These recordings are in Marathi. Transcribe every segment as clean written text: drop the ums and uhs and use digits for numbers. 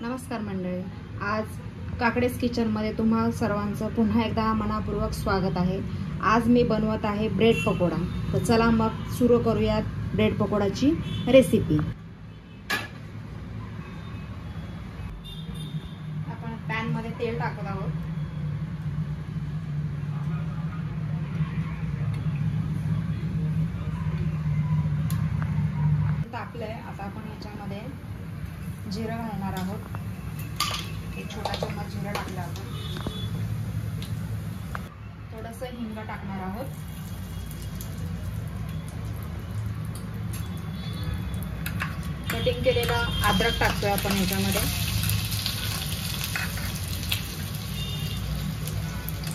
नमस्कार मंडळी, आज काकडेज किचनमध्ये तुम्हा सर्वांचं पुन्हा एकदा मनापूर्वक स्वागत आहे। आज मी बनवत आहे ब्रेड पकोडा। तर चला मग सुरू करूयात ब्रेड पकोडाची रेसिपी। आपण पॅन मध्ये तेल टाकत आहोत। तापलंय, आता आपण याच्यामध्ये जिरं घालणार आहोत। एक छोटा चम्मच जिरं टाकलं आपण। थोडंसं हिंग टाकणार आहोत। कटिंग केलेला अद्रक टाकतोय आपण याच्यामध्ये।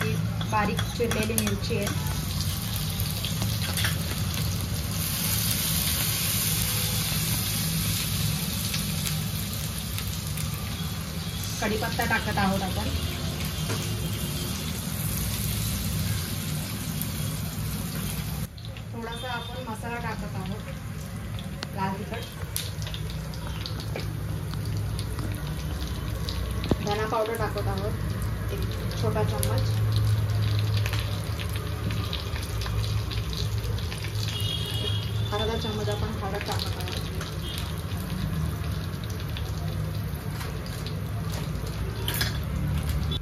ही बारीक चिरलेली मिरची आहे। कढीपत्ता टाकत आहोत आपण। थोडासा आपण मसाला टाकत आहोत, लाल तिखट, धना पावडर टाकत आहोत एक छोटा चम्मच, अर्धा चम्मच आपण हळद टाकत आहोत।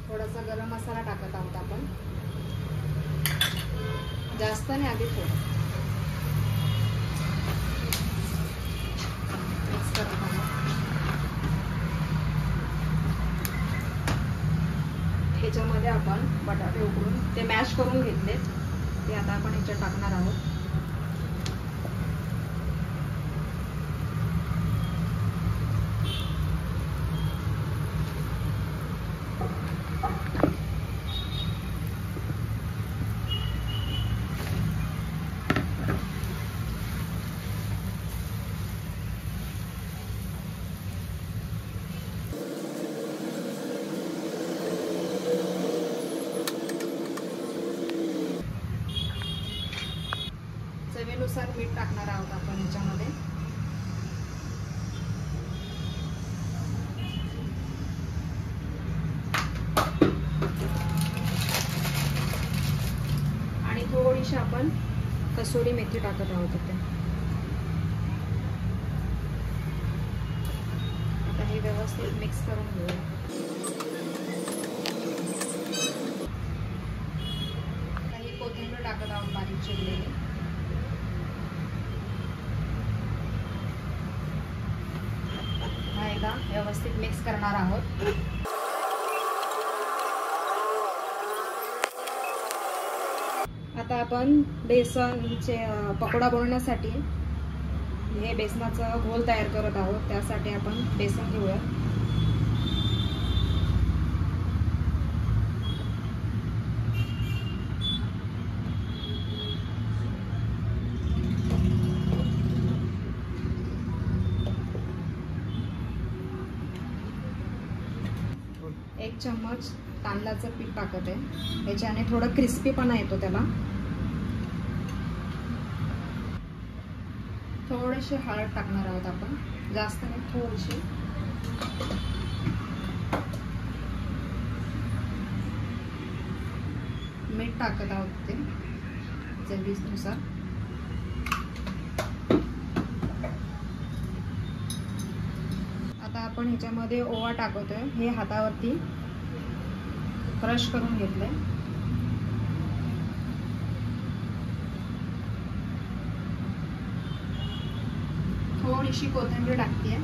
थोडासा गरम मसाला टाकत आहोत आपण, जास्त नाही, आधी थोडं मिक्स करत आहोत। ह्याच्यामध्ये आपण बटाटे उकडून ते मॅश करून घेतले, ते आता आपण ह्याच्यात टाकणार आहोत। चवीनुसार मीठ टाकणार आहोत आपण याच्यामध्ये। आणि थोडीशी आपण कसुरी मेथी टाकत आहोत इथे। आता हे व्यवस्थित मिक्स करून घेऊया। आता ही कोथिंबीर टाकत आहोत बारीक चिरलेली। एकदा व्यवस्थित मिक्स करणार आहोत। आता आपण बेसनचे पकोडा बनवण्यासाठी हे बेसनाचा घोल तयार करत आहोत। त्यासाठी आपण बेसन घेऊया। एक चम्मच तांदळाचं पीठ टाकत आहे, याच्याने थोडं क्रिस्पीपणा येतो त्याला। थोडीशी हळद टाकणार आहोत आपण, जास्त नाही, थोडीशी। मीठ टाकत आहोत ते चवीनुसार। आता आपण ह्याच्यामध्ये ओवा टाकतोय, हे हातावरती क्रश करून घेतलंय। थोडीशी कोथिंबीर टाकते।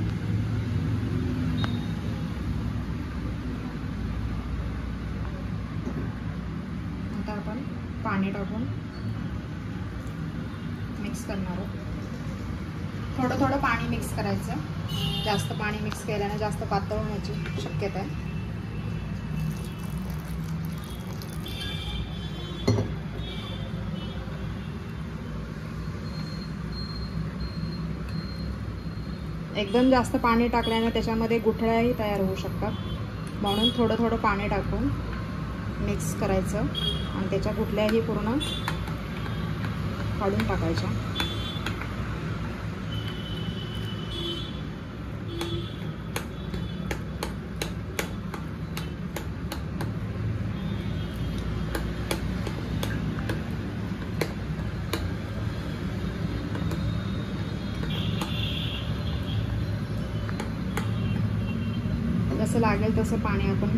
आता आपण पाणी टाकून मिक्स करणार आहोत। थोडं थोडं पाणी मिक्स करायचं. जास्त पाणी मिक्स केल्याने जास्त पातळ होण्याची शक्यता आहे. एकदम जास्त पाणी टाकल्याने त्याच्यामध्ये गुठळ्याही तयार होऊ शकतात, म्हणून थोडं थोडं पाणी टाकून मिक्स करायचं आणि त्याच्या गुठळ्याही पूर्ण काढून टाकायच्या. जसं लागेल तसं पाणी आपण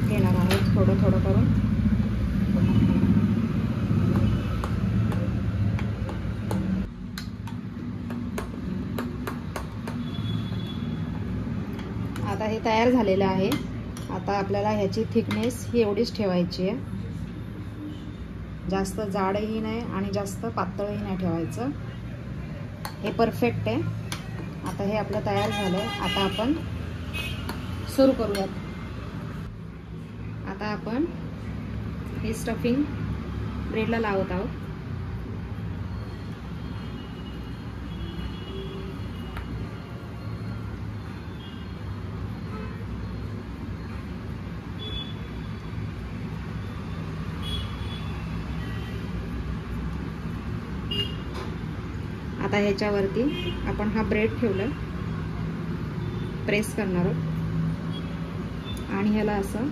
घेणार आहोत, थोडं थोडं करून. आता हे तयार झालेलं आहे. आता आपल्याला ह्याची थिकनेस ही एवढीच ठेवायची आहे. जास्त जाडही नाही आणि जास्त पातळही नाही ठेवायचं. हे परफेक्ट आहे. आता हे आपलं तयार झालं आहे. आता आपण सुरू करूयात. आता आपण हे स्टफिंग ब्रेडला लावत आहोत. आता ह्याच्यावरती आपण हा ब्रेड ठेवला, प्रेस करणार आहोत आणि ह्याला असं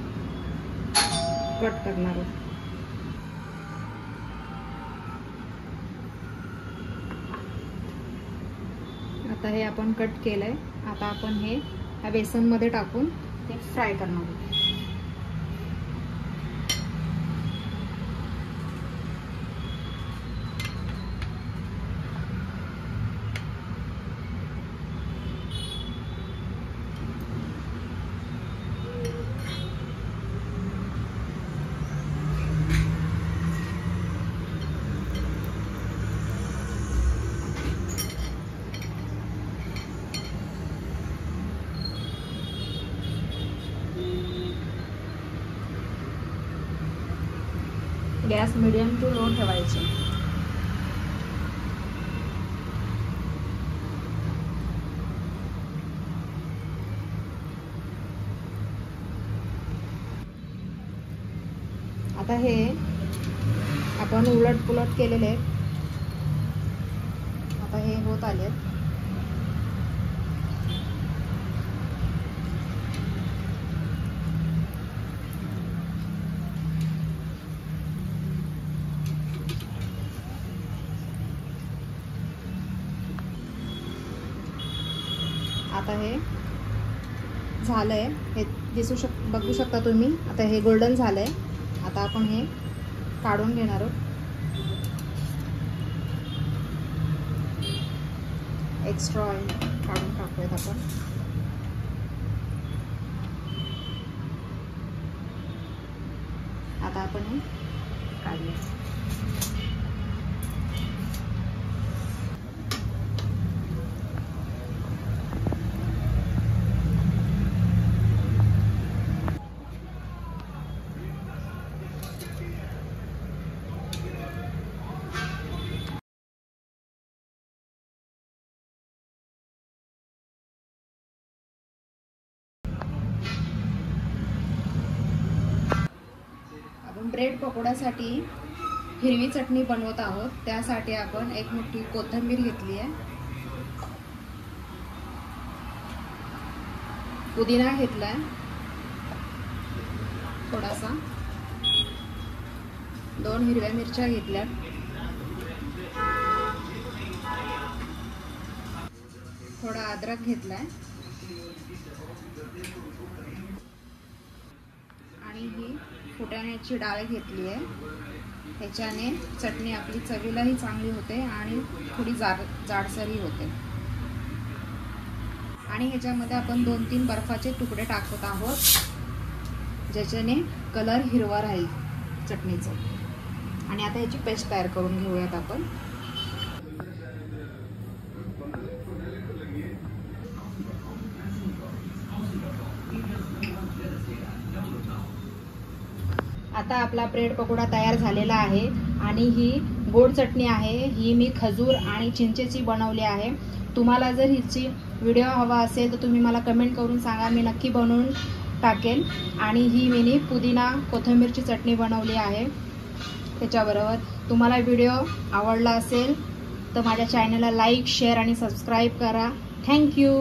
कट करणार आहोत. आता हे आपण कट केलंय. आता आपण हे ह्या बेसनमध्ये टाकून ते फ्राय करणार आहोत. गॅस मीडियम टू लो ठेवायचे. आता हे आपण उलट पुलट केलेले आहेत. आता हे होत आले. आता हे झालंय. हे बघू शकता तुम्ही. आता हे गोल्डन झालंय. आता आपण हे काढून घेणार आहोत. एक्स्ट्रा ऑइल काढून टाकूयात आपण. आता आपण हे काढूया. ब्रेड पकोड्यासाठी हिरवी चटणी बनवत आहोत. त्यासाठी आपण एक मोठी कोथिंबीर घेतली आहे, पुदिना घेतलाय थोडासा, 2 हिरव्या मिरच्या घेतल्या, थोडा अद्रक घेतलाय आणि ही फुटाण्याची डाळ घेतली आहे. ह्याच्याने चटणी आपली चवीलाही चांगली होते आणि थोडी जाडसरही होते. आणि ह्याच्यामध्ये आपण 2-3 बर्फाचे तुकडे टाकत आहोत, ज्याच्याने कलर हिरवा राहील चटणीचा. आणि आता ह्याची पेस्ट तयार करून घेऊयात आपण. आता आपला ब्रेड पकोडा तयार झालेला आहे आणि ही गोड चटणी आहे, ही मी खजूर आणि चिंचेची बनवली आहे। तुम्हाला जर हिची व्हिडिओ हवा असेल तर तुम्ही मला कमेंट करून सांगा, मी नक्की बनवून टाकेल। आणि ही मी पुदिना कोथिंबीरची चटणी बनवली आहे त्याच्याबरोबर। तुम्हाला व्हिडिओ आवडला असेल तर माझ्या चॅनलला लाईक, शेअर आणि सबस्क्राईब करा। थँक्यू।